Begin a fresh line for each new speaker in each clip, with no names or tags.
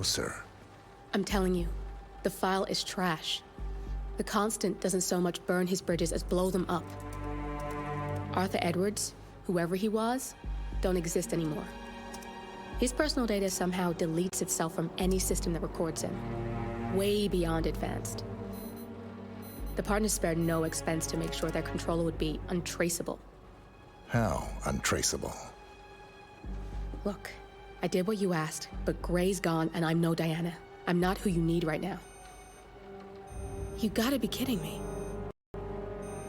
closer.
I'm telling you, the file is trash. The Constant doesn't so much burn his bridges as blow them up. Arthur Edwards, whoever he was, don't exist anymore. His personal data somehow deletes itself from any system that records him. Way beyond advanced. The partners spared no expense to make sure their controller would be untraceable.
How untraceable?
Look, I did what you asked, but Gray's gone and I'm no Diana. I'm not who you need right now. You gotta be kidding me.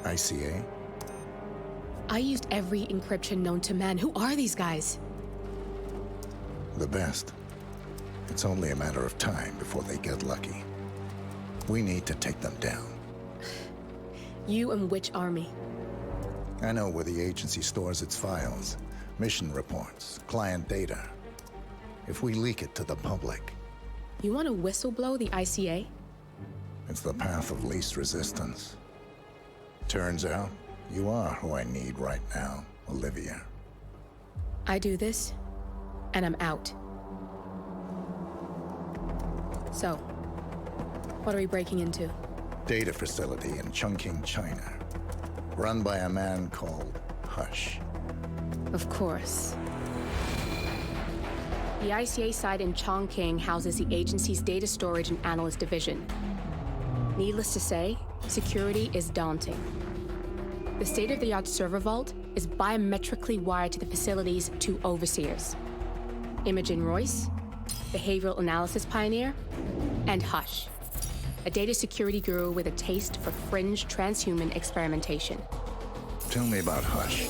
ICA?
I used every encryption known to man. Who are these guys?
The best. It's only a matter of time before they get lucky. We need to take them down.
You and which army?
I know where the agency stores its files, mission reports, client data. If we leak it to the public...
You want to whistleblow the ICA?
It's the path of least resistance. Turns out, you are who I need right now, Olivia.
I do this, and I'm out. So, what are we breaking into?
Data facility in Chongqing, China. Run by a man called Hush.
Of course. The ICA site in Chongqing houses the agency's data storage and analyst division. Needless to say, security is daunting. The state-of-the-art server vault is biometrically wired to the facility's two overseers: Imogen Royce, behavioral analysis pioneer, and Hush, a data security guru with a taste for fringe transhuman experimentation.
Tell me about Hush.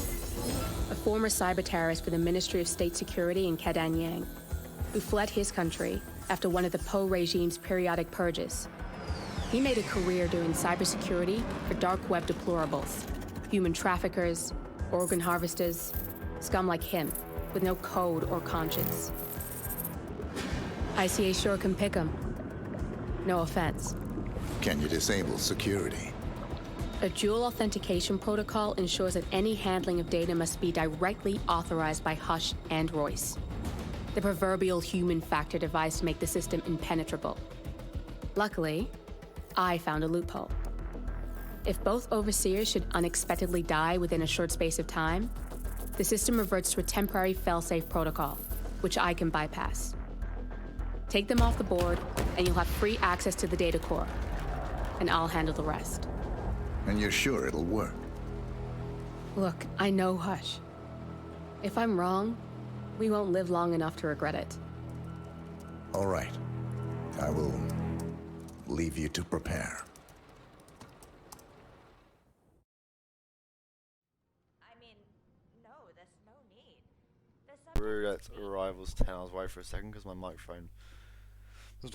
A former cyber terrorist for the Ministry of State Security in Kadanyang, who fled his country after one of the Po regime's periodic purges. He made a career doing cybersecurity for dark web deplorables, human traffickers, organ harvesters, scum like him, with no code or conscience. ICA sure can pick him. No offense.
Can you disable security?
A dual authentication protocol ensures that any handling of data must be directly authorized by Hush and Royce. The proverbial human factor device to make the system impenetrable. Luckily, I found a loophole. If both overseers should unexpectedly die within a short space of time, the system reverts to a temporary fail-safe protocol, which I can bypass. Take them off the board, and you'll have free access to the data core. And I'll handle the rest.
And you're sure it'll work?
Look, I know Hush. If I'm wrong, we won't live long enough to regret it.
All right. I will leave you to prepare.
I mean, no, there's no need.
Roulette arrivals 10 hours away for a second because my microphone was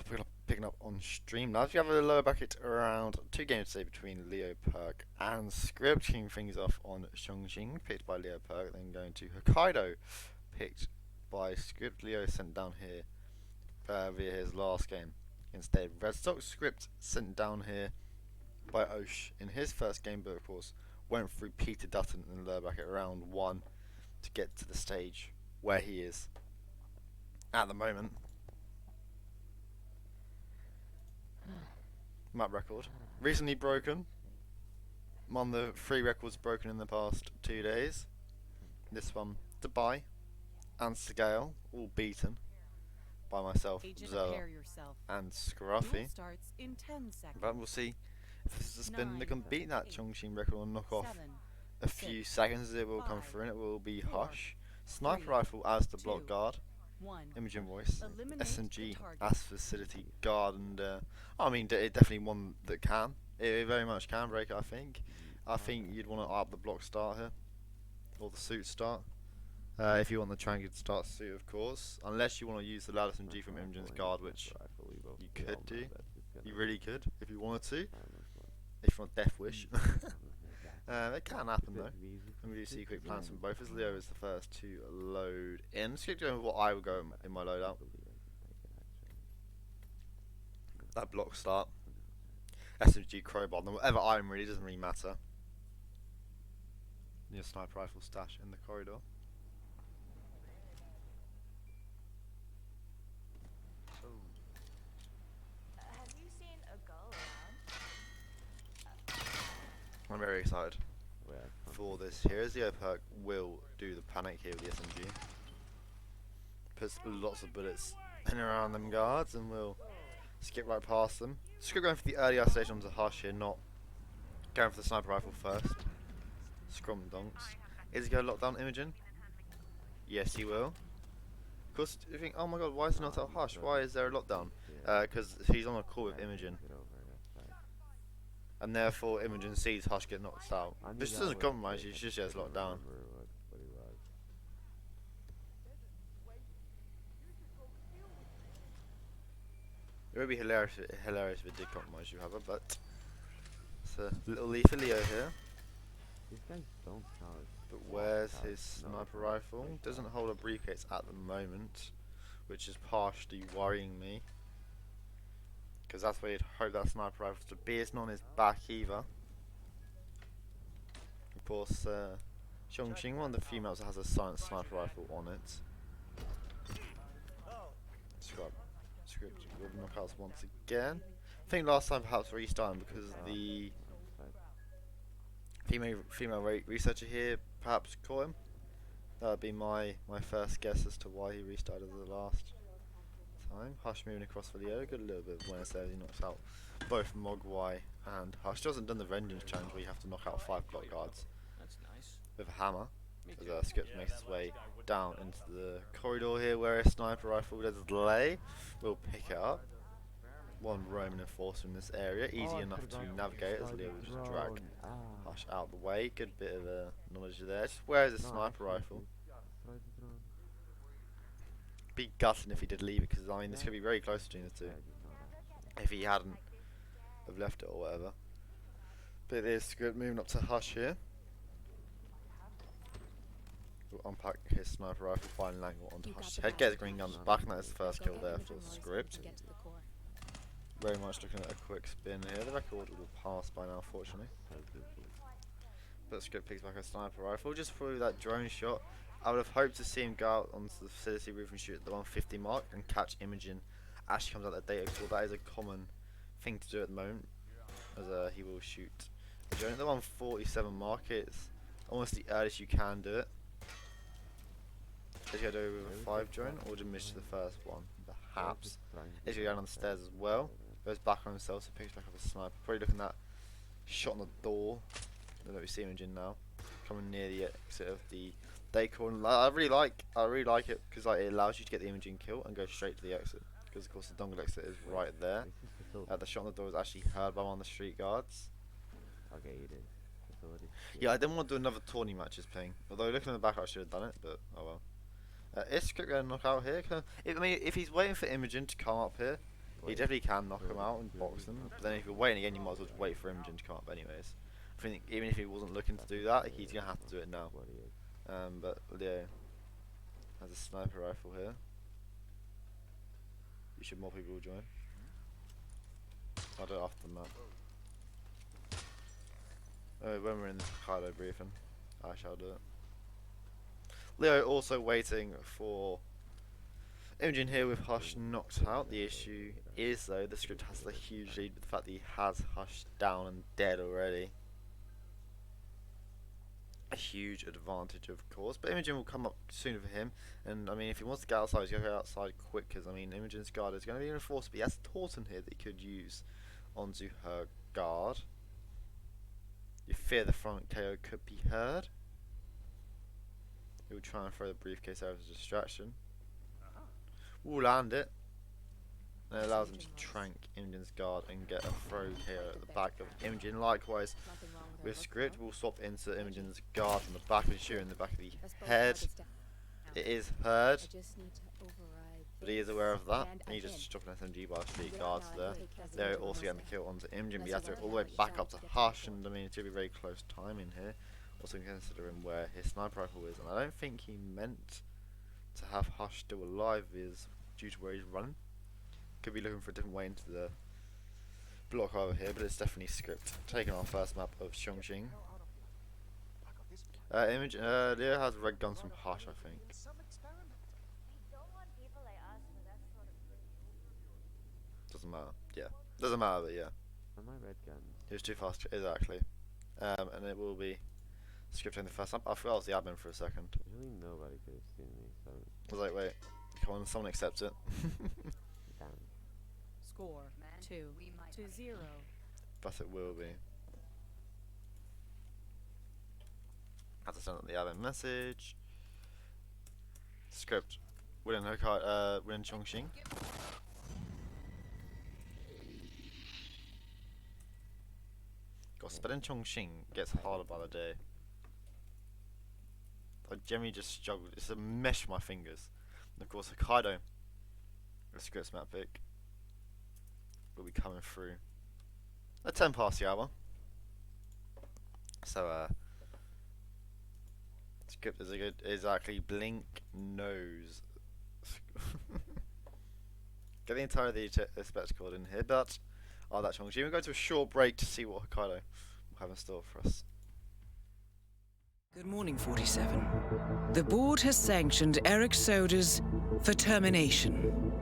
picking up on stream. Now, if you have a lower bracket around 2 games today between LeoPerkk and Script, kicking things off on Chongqing, picked by LeoPerkk, then going to Hokkaido, picked by Script. Leo sent down here via his last game instead. Red Sox. Script sent down here by Osh in his first game, but of course went through Peter Dutton in the lower bracket round 1 to get to the stage where he is at the moment. Map record recently broken. On the 3 records broken in the past 2 days. This one, Dubai and Segale, all beaten by myself, Zoa, and Scruffy. But we'll see if this is a spin that can beat that Chongqing record and knock off a few seconds. It will come through and it will be Hush. Sniper rifle as the block guard. Imogen Voice, SMG as facility guard, and I mean, it definitely one that can. It very much can break it, I think. I think you'd want to up the block start here, or the suit start. If you want the triangular start suit, of course. Unless you want to use the loud SMG from Imogen's guard, which you could do. You really could, if you wanted to. If you want Death Wish. It can happen though. And we do see quick plans from both, as Leo is the first to load in. Let's keep going with what I would go in my loadout. That block start. SMG crowbar, then whatever item really doesn't really matter. Your sniper rifle stash in the corridor. I'm very excited
Wait,
for this. Here is LeoPerkk will do the panic here with the SMG. Puts lots of bullets in and around them guards and will skip right past them. Skip going for the early isolation onto Hush here, not going for the sniper rifle first. Scrum donks. Is he going to lock down Imogen? Yes, he will. Of course, you think, oh my god, why is he not out Hush? Why is there a lockdown? Because he's on a call with Imogen. And therefore, Imogen sees Hush get knocked out. But she doesn't compromise, she just gets locked down. It would be hilarious if it did compromise you, however, but it's a little leaf for Leo here.
These guys don't count.
But where's his sniper rifle? Doesn't hold a briefcase at the moment, which is partially worrying me. Because that's where you'd hope that sniper rifle to be. It's not on his back either. Of course, Xiongqing, one of the females that has a silent sniper rifle on it. Script with knockouts once again. I think last time perhaps restarting because the female researcher here perhaps caught him. That would be my first guess as to why he restarted the last time. Hush moving across for Leo. Good little bit of awareness there as he knocks out both Mogwai and Hush. Hasn't done the vengeance challenge where you have to knock out 5 block guards with a hammer. As Script makes his way down into the corridor here where a sniper rifle does lay. We'll pick it up. One Roman enforcer in this area, easy enough to navigate as Leo will just drag Hush out the way. Good bit of knowledge there. Just where is the sniper rifle? Be gutting if he did leave it, because I mean this could be very close between the two. If he hadn't have left it or whatever. But it is Script moving up to Hush here. We'll unpack his sniper rifle, final angle onto Hush's head. Gets green guns back, and that is the first kill there for Script. Very much looking at a quick spin here. The record will pass by now, fortunately. But Script picks back a sniper rifle just through that drone shot. I would have hoped to see him go out onto the facility roof and shoot at the 150 mark and catch Imogen as she comes out that data call. That is a common thing to do at the moment, as he will shoot a drone at the 147 mark. It's almost the earliest you can do it. Is he going to do with a 5 drone or just miss the first one? Perhaps. Is he going on the stairs as well? Goes back on himself, so picks back up a sniper. Probably looking at that shot on the door. That we see Imogen now, coming near the exit of the decor. And I really like it because like, it allows you to get the Imogen kill and go straight to the exit. Because of course the dongle exit is right there. The shot on the door was actually heard by one of the street guards.
Okay, you did.
Yeah, I didn't want to do another tourney matches ping. Although looking at the back, I should have done it, but oh well. Is Script going to knock out here? I mean, if he's waiting for Imogen to come up here, he definitely can knock him out and box them. But then if you're waiting again, you might as well just wait for Imogen to come up anyways. I think even if he wasn't looking to do that, he's going to have to do it now. But Leo has a sniper rifle here. You should more people join. I'll do it after the map. When we're in the Hokkaido briefing, I shall do it. Leo also waiting for Imogen here with Hush knocked out. The issue is though the Script has a huge lead with the fact that he has Hush down and dead already. A huge advantage of course, but Imogen will come up sooner for him, and I mean if he wants to get outside he's going to go outside quick, because I mean Imogen's guard is going to be reinforced, but he has Taunton here that he could use onto her guard. You fear the front KO could be heard. He'll try and throw the briefcase out as a distraction. We'll land it. And it allows him to trank Imogen's guard and get a throw here at the back of Imogen. Likewise, with Script, we'll swap into Imogen's guard from the back and shoot in the back of the head. It is heard, but he is aware of that. And he just dropped an SMG by street guards there. They're also getting the kill onto Imogen, but he has to go all the way back up to Hush, and I mean, it's going to be very close timing here. Also considering where his sniper rifle is, and I don't think he meant to have Hush still alive is due to where he's running. Could be looking for a different way into the block over here, but it's definitely Script. Taking our first map of Xiongqing. Leo has red guns from Hush, I think. Doesn't matter. Yeah, doesn't matter, but yeah.
Are my red guns?
He was too fast. Exactly. and it will be scripting the first time. I forgot I was the admin for a second.
Really, nobody could have seen me, so
I was like, wait, come on, someone accepts it.
damn.
Score 2-0.
But it will be. Have to send out the admin message. Script. William Chongqing. God, spelling Chongqing gets harder by the day. I generally just struggle. It's a mesh of my fingers. And of course, Hokkaido, the scripts map pick, will be coming through at 10 past the hour. So, script is a good, exactly, blink nose. Get the entire spectacle in here, but that Chongqing. We'll go to a short break to see what Hokkaido will have in store for us.
Good morning, 47. The board has sanctioned Eric Soda's for termination.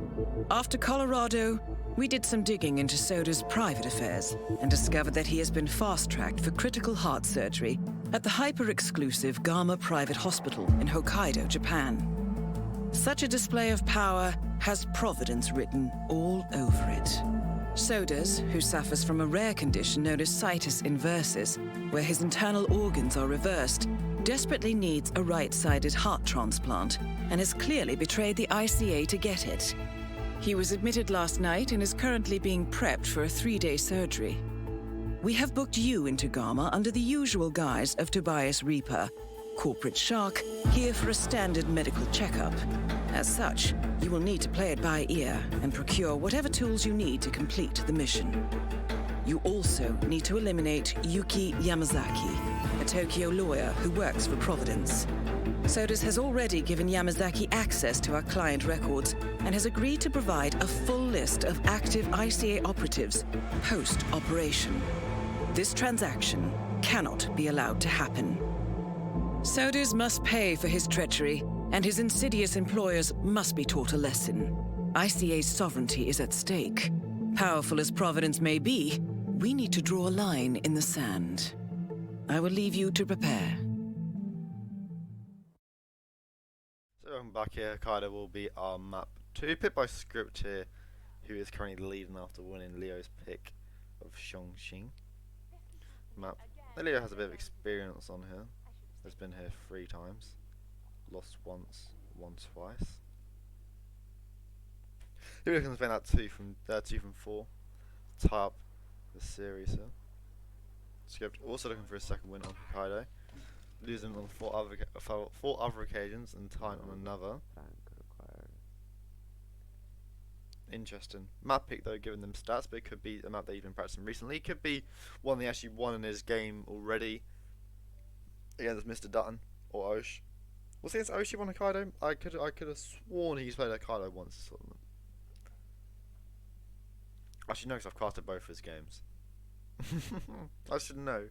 After Colorado, we did some digging into Soda's private affairs and discovered that he has been fast-tracked for critical heart surgery at the hyper-exclusive Gama Private Hospital in Hokkaido, Japan. Such a display of power has Providence written all over it. Sodas, who suffers from a rare condition known as situs inversus, where his internal organs are reversed, desperately needs a right-sided heart transplant and has clearly betrayed the ICA to get it. He was admitted last night and is currently being prepped for a 3-day surgery. We have booked you into Gama under the usual guise of Tobias Reaper, corporate shark, here for a standard medical checkup. As such, you will need to play it by ear and procure whatever tools you need to complete the mission. You also need to eliminate Yuki Yamazaki, a Tokyo lawyer who works for Providence. Sodas has already given Yamazaki access to our client records and has agreed to provide a full list of active ICA operatives post-operation. This transaction cannot be allowed to happen. Sodas must pay for his treachery, and his insidious employers must be taught a lesson. ICA's sovereignty is at stake. Powerful as Providence may be, we need to draw a line in the sand. I will leave you to prepare.
So welcome back here. Hokkaido will be our map 2, picked by Script here, who is currently leading after winning Leo's pick of Chongqing map. Leo has a bit of experience on here. Has been here 3 times. Lost once, won twice. He looking to spend that 2 from 4. Tie up the series here. Script also looking for a second win on Hokkaido. Losing on 4 other occasions and tying on another. Interesting. Map pick though, giving them stats, but it could be a map that he's been practicing recently. It could be one they actually won in his game already against Mr. Dutton or Osh. Was it against Osh he won Hokkaido? I could have sworn he's played Hokkaido once. Actually no, because I've casted both his games. I should know.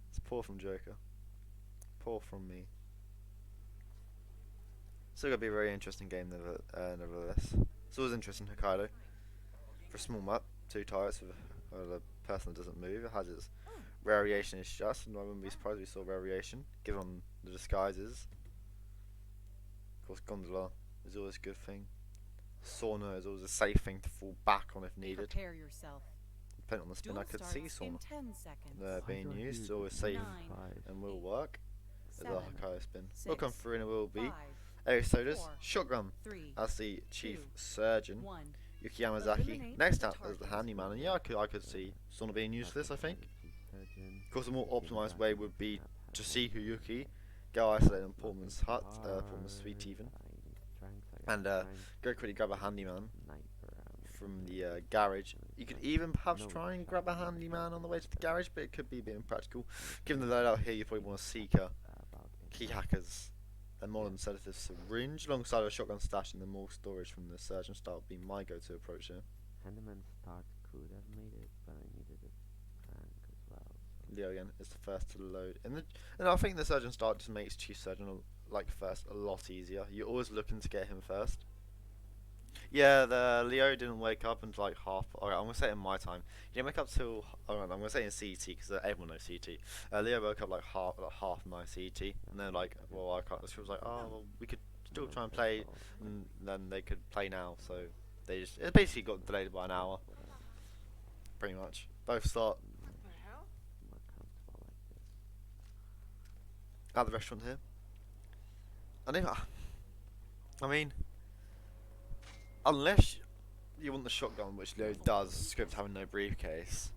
It's poor from Joker. Poor from me. Still gonna be a very interesting game nevertheless. It's always interesting Hokkaido. For a small map, 2 tires with a person that doesn't move. It has its variation is just, and I wouldn't be surprised if we saw variation, given the disguises. Of course, Gondola is always a good thing. Sauna is always a safe thing to fall back on if needed.
Prepare yourself.
Depending on the spin, I could see Sauna
In 10 seconds.
being used. It's always safe
9,
and will work. As a
7,
Hokkaido spin.
6,
Will come through and it will be
5,
Eric Sodas,
4,
Shotgun
3,
as the chief
2,
surgeon.
1.
Yuki Yamazaki
Eliminate
next
the
up as the
target.
handyman, and yeah, I could see Sauna being used for this. I think. Of course, a more optimised way would be to see Yuki go isolate in Portman's hut, Portman's suite even, and go quickly grab a handyman from the garage. You could even perhaps try and grab a handyman on the way to the garage, but it could be a bit impractical. Given the loadout here, you probably want to seek a key hackers, a modern sedative syringe alongside a shotgun stash and then more storage from the surgeon style would be my go-to approach here.
Handyman start could have made it, but I needed a prank as well. So.
Leo again is the first to load, and I think the surgeon start just makes chief surgeon like first a lot easier. You're always looking to get him first. Yeah, the Leo didn't wake up until like half. Alright, I'm gonna say it in my time. He didn't wake up till. I'm gonna say in CT because everyone knows CT. Leo woke up like half my CT, and then like, well, I can't. She was like, oh, well, we could still try and play, and then they could play now. So they just it basically got delayed by an hour, pretty much. Both start
More comfortable like this.
at the restaurant here. And if I mean, unless you want the shotgun, which Leo does, script having no briefcase.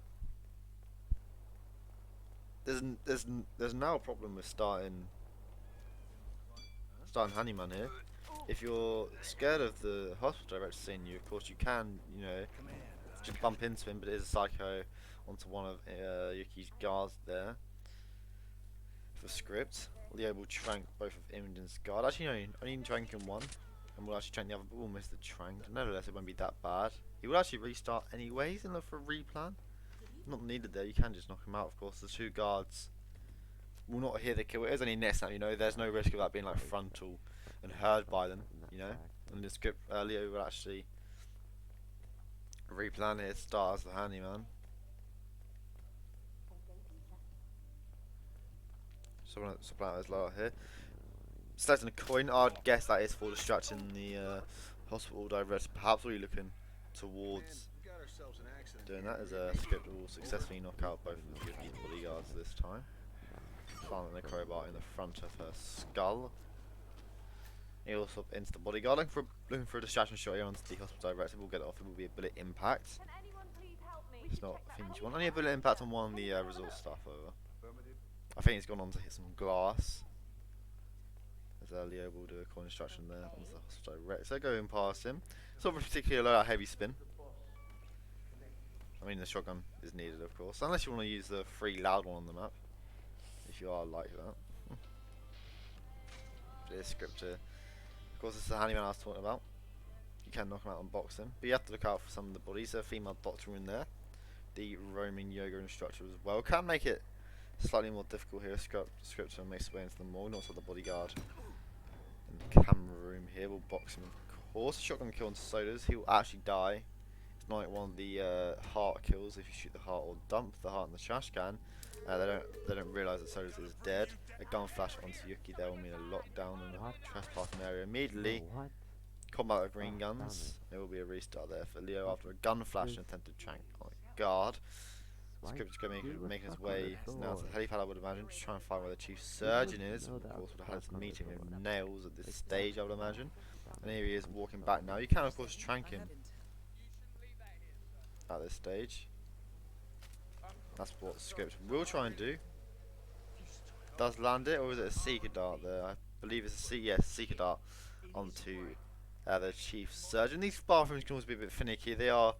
There's now a problem with starting handyman here. If you're scared of the hospital director seeing you, of course you can, just bump into him. But it is a psycho onto one of Yuki's guards there. For script, Leo will trank both of Imogen's guard. Actually, no, only tranking one, and we'll actually trank the other, but we'll miss the trank. Nevertheless, it won't be that bad. He will actually restart anyways and look for a replan. Not needed there. You can just knock him out. Of course, the two guards will not hear the kill. It is only next now. There's no risk of that being like frontal and heard by them. And the script Leo will actually replan here. Start as the handyman. Supply as low here. Selecting a coin, I'd guess that is for distracting the hospital director. Perhaps we're looking towards doing that as a script will successfully knock out both of the bodyguards this time. Planting the crowbar in the front of her skull. He also up into the bodyguard, looking for a distraction shot here onto the hospital director. We'll get it off. It will be a bullet impact.
Can anyone please help me?
It's not a thing you want. Only a bullet impact on one of the resource staff over. I think he's gone on to hit some glass. As Leo will do a coin instruction there onto the hospital director. Going past him. It's not a particularly low heavy spin. I mean, the shotgun is needed, of course, unless you want to use the free loud one on the map. If you are like that. It is script here. Of course, this is the handyman I was talking about. You can knock him out and box him, but you have to look out for some of the bodies. There's a female doctor in there. The roaming yoga instructor as well. Can make it slightly more difficult here. Script makes his way into the morgue, not so the bodyguard. In the camera room here, we'll box him, of course. Shotgun kill on Sodas. He will actually die. It's not like one of the heart kills. If you shoot the heart or dump the heart in the trash can, they don't realise that Sodas is dead. A gun flash onto Yuki there will mean a lockdown in the trespassing area immediately.
What?
Combat with green guns. There will be a restart there for Leo after a gun flash and attempted trank on a guard. Script's going to be making his way now to the helipad, I would imagine, to try and find where the chief surgeon is. Of course, would have had to meet him with nails at this stage, I would imagine. And here he is walking back now. You can, of course, trank him at this stage. That's what Script will try and do. Does land it, or is it a Seeker dart there? I believe it's a Seeker dart onto the chief surgeon. These bathrooms can always be a bit finicky. They have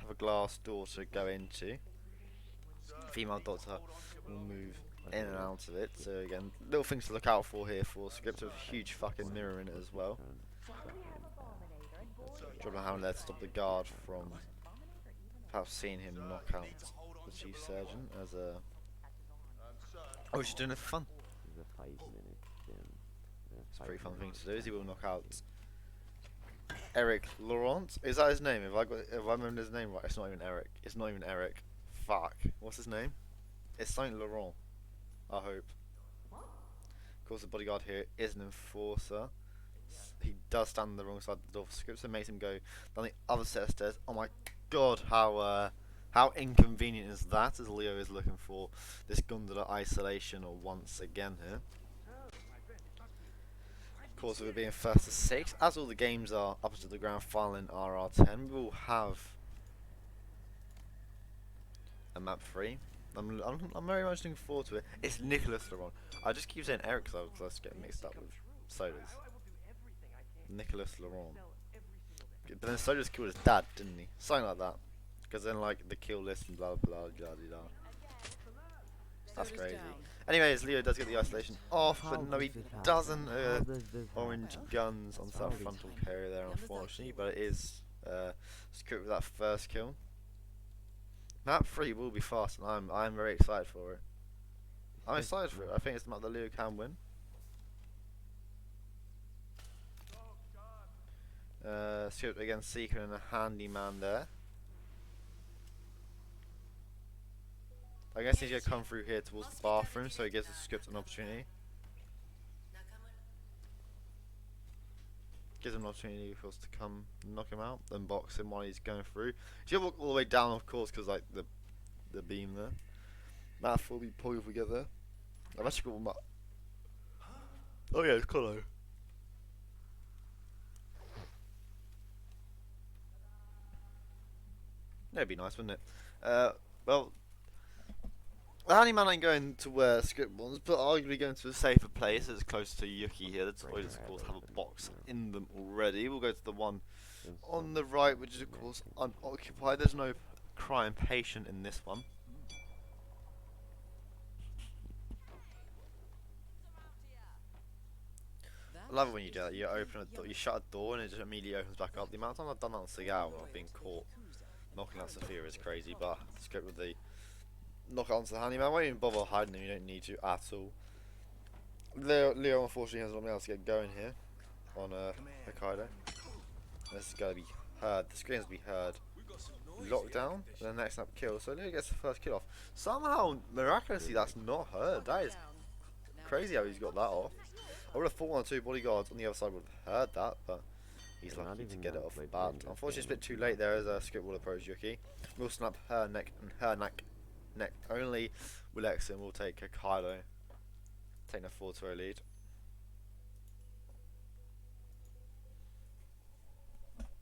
a glass door to go into. Female doctor will move in and out of it. So again, little things to look out for here for Script, with a huge fucking mirror in it as well. Drop a hand there to stop the guard from perhaps seeing him knock out the chief surgeon as a. Oh, she's doing it for fun.
This is a 5-minute gym.
It's a pretty fun thing to do. Is he will knock out Eric Laurent. Is that his name? If I remember his name right, it's not even Eric. It's not even Eric. Fuck. What's his name? It's Saint Laurent. I hope. Of course, the bodyguard here is an enforcer. He does stand on the wrong side of the door for Script, so it makes him go down the other set of stairs. Oh my god, how inconvenient is that, as Leo is looking for this Gundala isolation once again here. Of course, with it being first to 6, as all the games are up to the grand final in RR10, we will have a map 3. I'm very much looking forward to it. It's Nicholas Laurent. I just keep saying Eric because I was getting mixed up with Sodas. Nicholas Laurent. But then Sodas killed his dad, didn't he? Something like that. Because then, like, the kill list and blah blah blah blah blah. That's crazy. Anyways, Leo does get the isolation off, but no, he doesn't. Orange guns on that frontal carrier there, unfortunately. But it is Script with that first kill. Map 3 will be fast, and I'm very excited for it. I'm excited for it. I think it's the map that Leo can win. Script against Seeker and a handyman there. I guess he's gonna come through here towards the bathroom, so he gives the script an opportunity. Gives him an opportunity for us to come knock him out, then box him while he's going through. He's gonna walk all the way down, of course, because like the beam there. Math will be probably if we get there. I've actually got one map. Oh yeah, it's Colo. That'd be nice, wouldn't it? Well, the handyman ain't going to where script ones, but arguably going to a safer place as close to Yuki here. The toilets, of course, have a box in them already. We'll go to the one on the right, which is, of course, unoccupied. There's no crying patient in this one. I love it when you do that. You open a door, you shut a door, and it just immediately opens back up. The amount of time I've done that on Seagal when I've been caught knocking out Sophia is crazy, but the script with the knock it onto the handyman. Won't even bother hiding him, you don't need to at all. Leo unfortunately has not been able to get going here on Hokkaido. This is going to be heard. The screen has to be heard. Lockdown, the next snap kill. So Leo gets the first kill off. Somehow, miraculously, that's not heard. That is crazy how he's got that off. I would have thought one or two bodyguards on the other side would have heard that, but he's lucky to get it off the bat. Unfortunately, it's a bit too late there as a script will approach Yuki. We'll snap her neck and her neck. Only Roulette will take Hokkaido, taking a 4-0 lead.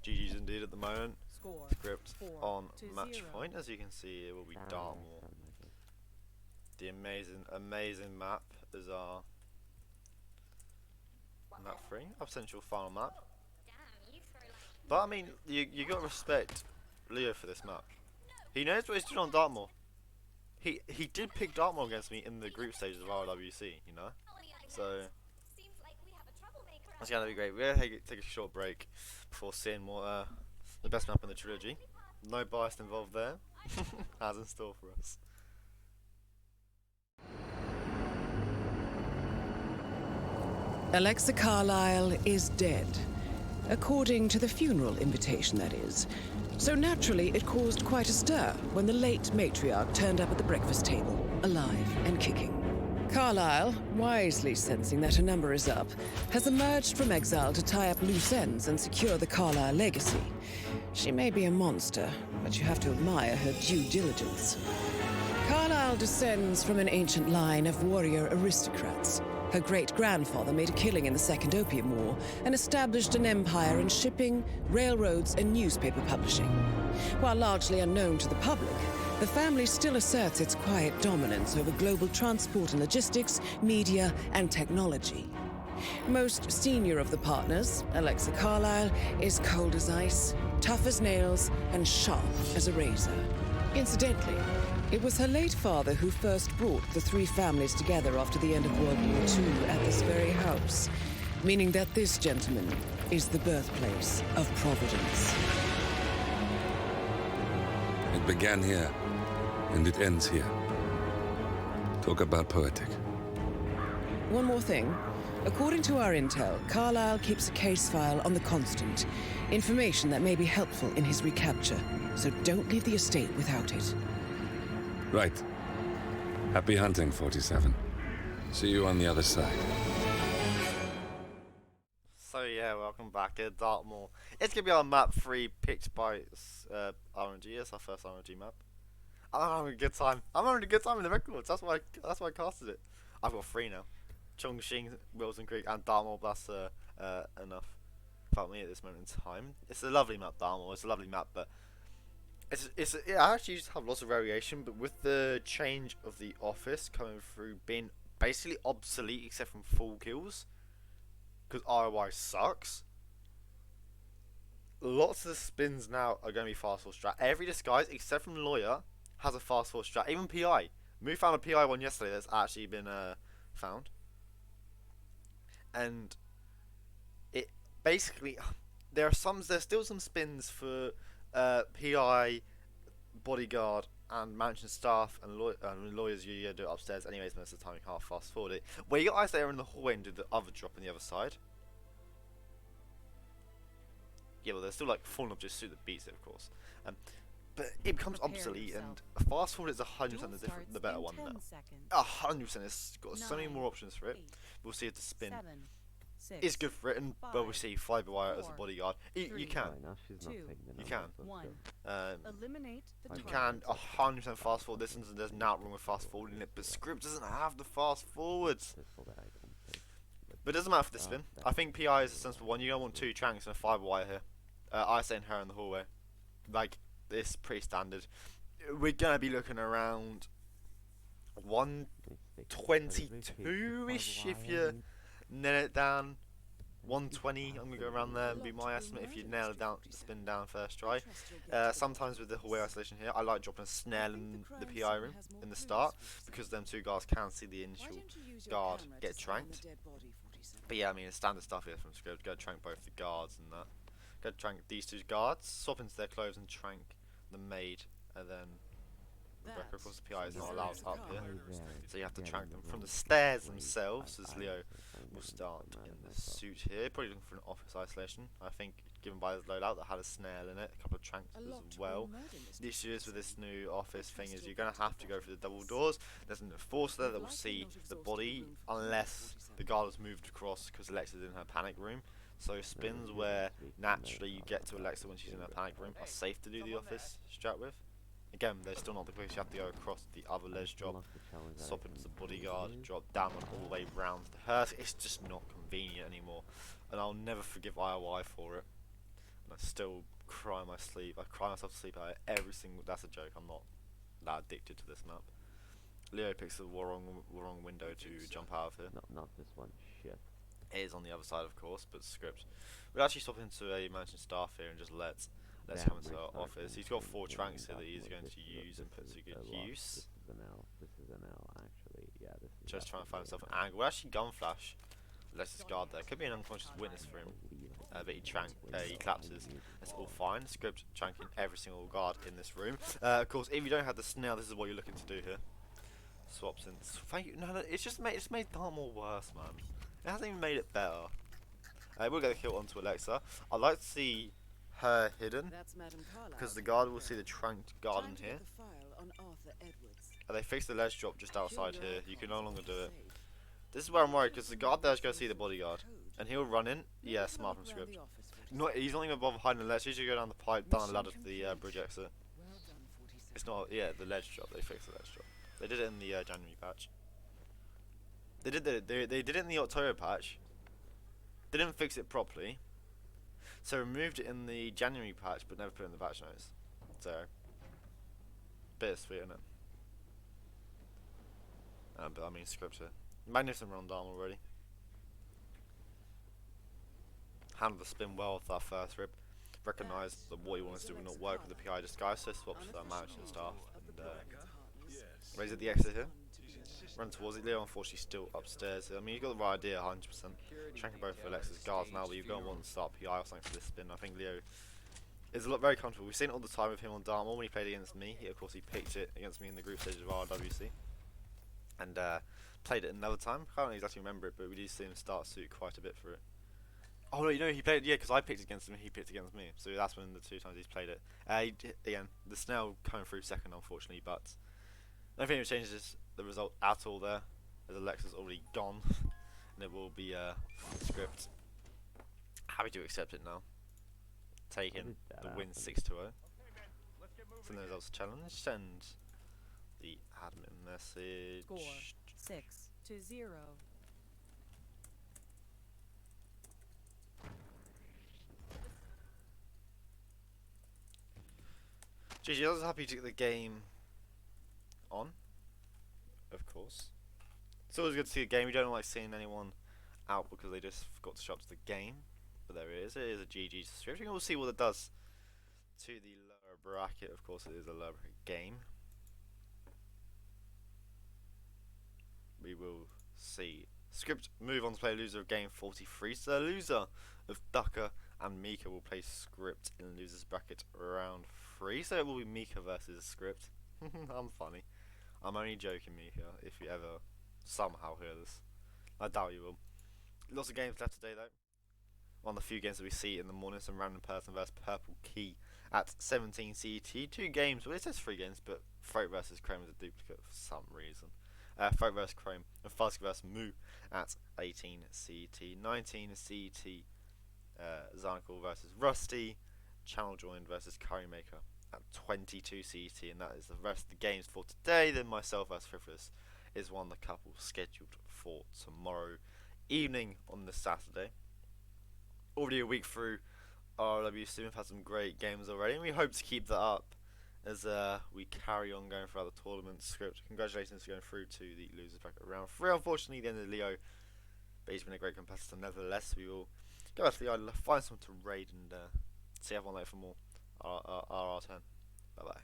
GG's indeed at the moment.
Score
Script
4
on
to
match
0.
point, as you can see, it will be Dartmoor. The amazing map is our map 3, our potential final map. But I mean, you got to respect Leo for this map. He knows what he's doing on Dartmoor. He did pick Dartmoor against me in the group stages of RWC, you know. So that's gonna be great. We're gonna take a short break before seeing more the best map in the trilogy. No bias involved there. As in store for us.
Alexa Carlyle is dead. According to the funeral invitation, that is. So naturally, it caused quite a stir when the late matriarch turned up at the breakfast table, alive and kicking. Carlyle, wisely sensing that her number is up, has emerged from exile to tie up loose ends and secure the Carlyle legacy. She may be a monster, but you have to admire her due diligence. Carlyle descends from an ancient line of warrior aristocrats. Her great-grandfather made a killing in the Second Opium War and established an empire in shipping, railroads, and newspaper publishing. While largely unknown to the public, the family still asserts its quiet dominance over global transport and logistics, media, and technology. Most senior of the partners, Alexa Carlyle, is cold as ice, tough as nails, and sharp as a razor. Incidentally, it was her late father who first brought the three families together after the end of World War II at this very house, meaning that this gentleman is the birthplace of Providence.
It began here, and it ends here. Talk about poetic.
One more thing. According to our intel, Carlyle keeps a case file on the Constant, information that may be helpful in his recapture, so don't leave the estate without it.
Right. Happy hunting, 47. See you on the other side.
So yeah, welcome back at Dartmoor. It's gonna be our map 3 picked by RNG. It's our first RNG map. I'm having a good time. I'm having a good time in the records. That's why I casted it. I've got 3 now. Chongqing, Wilson Creek, and Dartmoor. That's enough for me at this moment in time. It's a lovely map, Dartmoor. It's a lovely map, but I actually used to have lots of variation, but with the change of the office coming through, being basically obsolete except from full kills, because ROI sucks. Lots of the spins now are going to be fast forward strat. Every disguise except from Lawyer has a fast forward strat. Even PI. We found a PI one yesterday that's actually been found, and it basically there's still some spins for PI, bodyguard, and mansion staff and lawyers. You do it upstairs anyways. Most of the time you can't fast forward it. Where you guys there in the hallway and do the other drop on the other side. Yeah, well, there's still like fallen objects suit that beats it, of course. But it becomes
Prepare
obsolete,
yourself.
and fast forward is 100%
Duel
the better
starts
one
in
now.
10 seconds.
100%. It's got so many
9,
more options for it.
8,
We'll see if the spin
7, 6,
is good for it, and well, we
5,
see fiber wire as a
4,
bodyguard. You
3,
can.
Right, now she's not
2,
taking the
You
numbers,
can.
let's
1.
go.
Eliminate the
You
target.
can 100% fast forward this, and there's not wrong with fast forwarding it, but script doesn't have the fast forwards.
Pistol that I can pick.
But it doesn't matter for the spin. I think PI is a sensible one. You don't want 2 tranks and a fiber wire here. I say her in the hallway. Like, this pretty standard. We're gonna be looking around 122-ish if you nail it down. 120, I'm gonna go around there and be my estimate if you nail it down, spin down first try. Sometimes with the hallway isolation here, I like dropping a snare in the PI room in the start because them 2 guards can see the initial guard get tranked. But yeah, I mean, it's standard stuff here from script. Go trank both the guards and that. Go trank these 2 guards, swap into their clothes and trank the maid, and then Rebecca. Of course, the PI is not allowed up here, so you have to trank them from the stairs themselves, as Leo will start in the suit here. Probably looking for an office isolation, I think, given by his loadout that had a snare in it, a couple of tranks as well. The issue is with this new office thing is you're going to have to go through the double doors. There's an enforcer there that will see the body unless the guard has moved across because Alexa's in her panic room. So spins where naturally you get to Alexa when she's in her panic room are safe to do the office strat with. Again, they're still not the quickest. You have to go across the other ledge drop, swap into the bodyguard, drop down all the way round to her. It's just not convenient anymore, and I'll never forgive IOI for it. And I still cry in my sleep. I cry myself to sleep at it every single. That's a joke. I'm not that addicted to this map. Leo picks the wrong window to jump out of here.
Not this one. Shit.
It is on the other side, of course, but script. We'll actually stop into a mansion staff here and just let's come into our office. He's got 4 tranks here that he's going to use and put to good use.
This is an L. This is an L, actually. Yeah, this is
Just trying to find himself an angle. Well, actually, gun flash. Let's just guard there. Could be an unconscious witness for him. But he collapses. That's all fine. Script tranking every single guard in this room. Of course, if you don't have the snare, this is what you're looking to do here. Swaps in. Thank you. No, it's made Dartmoor worse, man. It hasn't even made it better. We'll get the kill onto Alexa. I'd like to see her hidden because the guard will see the tranked guard in here. They fixed the ledge drop just outside here. You can no longer do it. This is where I'm worried because the guard there's going to see the bodyguard and he'll run in. Yeah, smart from script. He's not even bother hiding the ledge. He's just go down the pipe, down the ladder to the bridge exit. It's not. Yeah, the ledge drop. They fixed the ledge drop. They did it in the January patch. They did it in the October patch. They didn't fix it properly, so removed it in the January patch, but never put it in the patch notes. So, bittersweet, isn't it? But I mean, script here. Magnificent run down already. Handled the spin well off that first rip. Recognised that what he wanted to do would not work with the PI disguise, so swaps that management staff and raise at the exit here. Run towards it. Leo, unfortunately, still upstairs. I mean, you've got the right idea, 100%. Shanking both of Alexa's guards now, but you're going to want to start PI or something for this spin. I think Leo is very comfortable. We've seen it all the time with him on Dartmoor when he played against me. Of course, he picked it against me in the group stage of RWC. And played it another time. I can't exactly remember it, but we did see him start suit quite a bit for it. Oh, no, you know, he played, yeah, because I picked against him and he picked against me. So that's when the 2 times he's played it. Again, the snail coming through second, unfortunately, but I don't think it changes the result at all there, as Alexa's already gone, and it will be script. Happy to accept it now. Taking the win 6-0. Send the results challenge. Send the admin message.
Score 6-0.
GG, I was happy to get the game on. Of course. It's always good to see a game. You don't like seeing anyone out because they just forgot to show up to the game. But there it is. It is a GG subscription. We'll see what it does to the lower bracket. Of course, it is a lower bracket game. We will see. Script move on to play loser of game 43. So the loser of Ducker and Mika will play Script in losers bracket round 3. So it will be Mika versus Script. I'm funny. I'm only joking, Mika, if you ever somehow hear this. I doubt you will. Lots of games left today, though. One of the few games that we see in the morning, some random person versus Purple Key at 17 CT. 2 games, well it says 3 games, but Throat versus Chrome is a duplicate for some reason. Throat versus Chrome and Fusk versus Moo at 18 CT. 19 CT, Zarnical versus Rusty. Channel Joined versus Currymaker at 22 CT, and that is the rest of the games for today. Then myself versus Frivolous is one of the couple scheduled for tomorrow evening on the Saturday. Already a week through RLWC, we've had some great games already, and we hope to keep that up as we carry on going throughout the tournament script. Congratulations for going through to the losers bracket round 3. Unfortunately, the end of Leo, but he's been a great competitor nevertheless. We will go back to the island, find someone to raid, and see everyone later for more RR10. Bye bye.